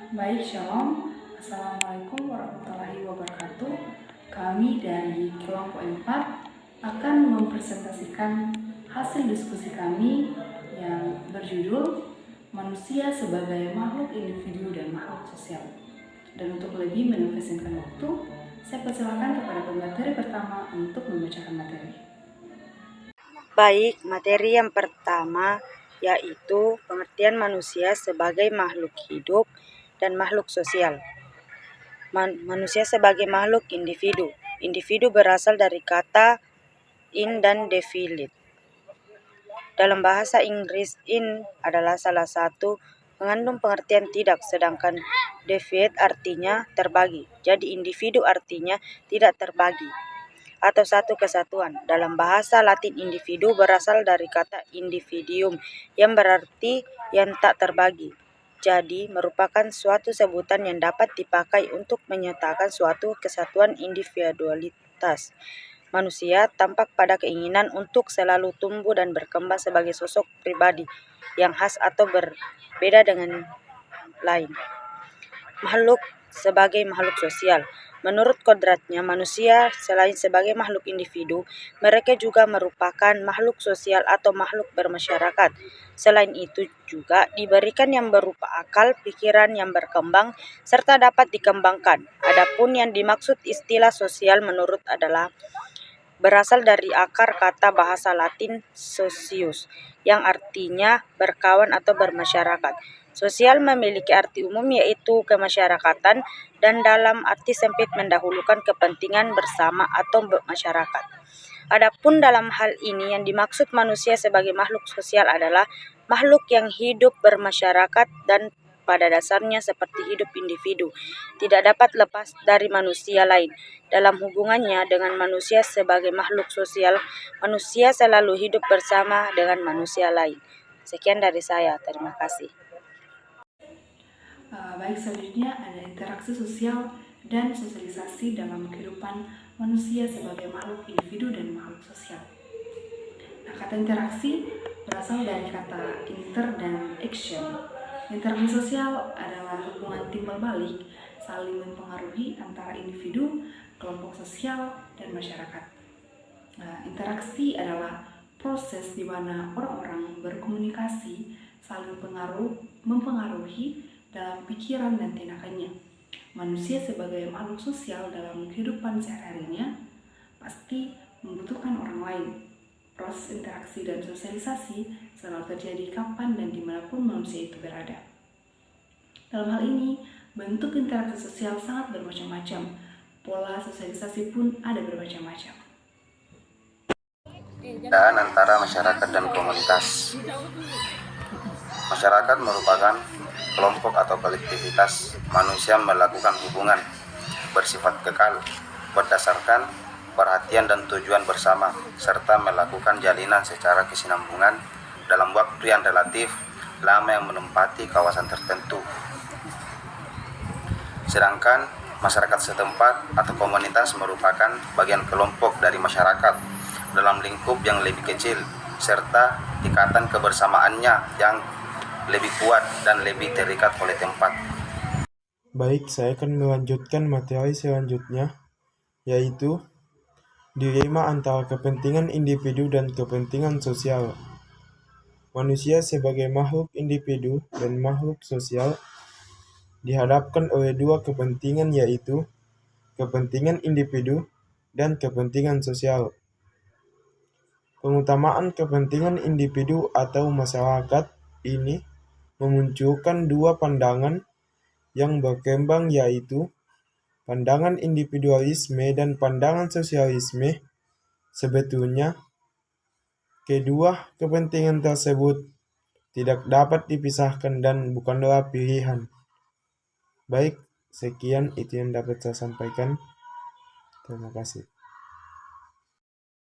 Baik, Shalom. Assalamualaikum warahmatullahi wabarakatuh. Kami dari kelompok 4 akan mempresentasikan hasil diskusi kami yang berjudul Manusia sebagai makhluk individu dan makhluk sosial. Dan untuk lebih menefisienkan waktu, saya persilakan kepada pemateri pertama untuk membacakan materi. Baik, materi yang pertama yaitu pengertian manusia sebagai makhluk hidup dan makhluk sosial. Manusia sebagai makhluk individu. Individu berasal dari kata in dan definite. Dalam bahasa Inggris, in adalah salah satu mengandung pengertian tidak, sedangkan definite artinya terbagi. Jadi individu artinya tidak terbagi atau satu kesatuan. Dalam bahasa Latin, individu berasal dari kata individuum yang berarti yang tak terbagi. Jadi, merupakan suatu sebutan yang dapat dipakai untuk menyatakan suatu kesatuan individualitas. Manusia tampak pada keinginan untuk selalu tumbuh dan berkembang sebagai sosok pribadi yang khas atau berbeda dengan lain. Makhluk sebagai makhluk sosial. Menurut kodratnya, manusia selain sebagai makhluk individu, mereka juga merupakan makhluk sosial atau makhluk bermasyarakat. Selain itu juga diberikan yang berupa akal, pikiran yang berkembang, serta dapat dikembangkan. Adapun yang dimaksud istilah sosial menurut adalah berasal dari akar kata bahasa Latin socius, yang artinya berkawan atau bermasyarakat. Sosial memiliki arti umum yaitu kemasyarakatan dan dalam arti sempit mendahulukan kepentingan bersama atau masyarakat. Adapun dalam hal ini yang dimaksud manusia sebagai makhluk sosial adalah makhluk yang hidup bermasyarakat dan pada dasarnya seperti hidup individu, tidak dapat lepas dari manusia lain. Dalam hubungannya dengan manusia sebagai makhluk sosial, manusia selalu hidup bersama dengan manusia lain. Sekian dari saya, terima kasih. Baik, selanjutnya ada interaksi sosial dan sosialisasi dalam kehidupan manusia sebagai makhluk individu dan makhluk sosial. Nah, kata interaksi berasal dari kata inter dan action. Interaksi sosial adalah hubungan timbal balik saling mempengaruhi antara individu, kelompok sosial, dan masyarakat. Nah, interaksi adalah proses di mana orang-orang berkomunikasi saling mempengaruhi dalam pikiran dan tindakannya. Manusia sebagai makhluk sosial dalam kehidupan sehari-harinya pasti membutuhkan orang lain. Proses interaksi dan sosialisasi selalu terjadi kapan dan dimanapun manusia itu berada. Dalam hal ini, bentuk interaksi sosial sangat bermacam-macam. Pola sosialisasi pun ada bermacam-macam. Dan antara masyarakat dan komunitas. Masyarakat merupakan kelompok atau kolektivitas manusia melakukan hubungan bersifat kekal berdasarkan perhatian dan tujuan bersama serta melakukan jalinan secara kesinambungan dalam waktu yang relatif lama yang menempati kawasan tertentu. Sedangkan masyarakat setempat atau komunitas merupakan bagian kelompok dari masyarakat dalam lingkup yang lebih kecil serta ikatan kebersamaannya yang lebih kuat dan lebih terikat oleh tempat. Baik, saya akan melanjutkan materi selanjutnya, yaitu dilema antara kepentingan individu dan kepentingan sosial. Manusia sebagai makhluk individu dan makhluk sosial dihadapkan oleh dua kepentingan, yaitu kepentingan individu dan kepentingan sosial. Pengutamaan kepentingan individu atau masyarakat ini memunculkan dua pandangan yang berkembang, yaitu pandangan individualisme dan pandangan sosialisme. Sebetulnya, kedua kepentingan tersebut tidak dapat dipisahkan dan bukanlah pilihan. Baik, sekian itu yang dapat saya sampaikan. Terima kasih.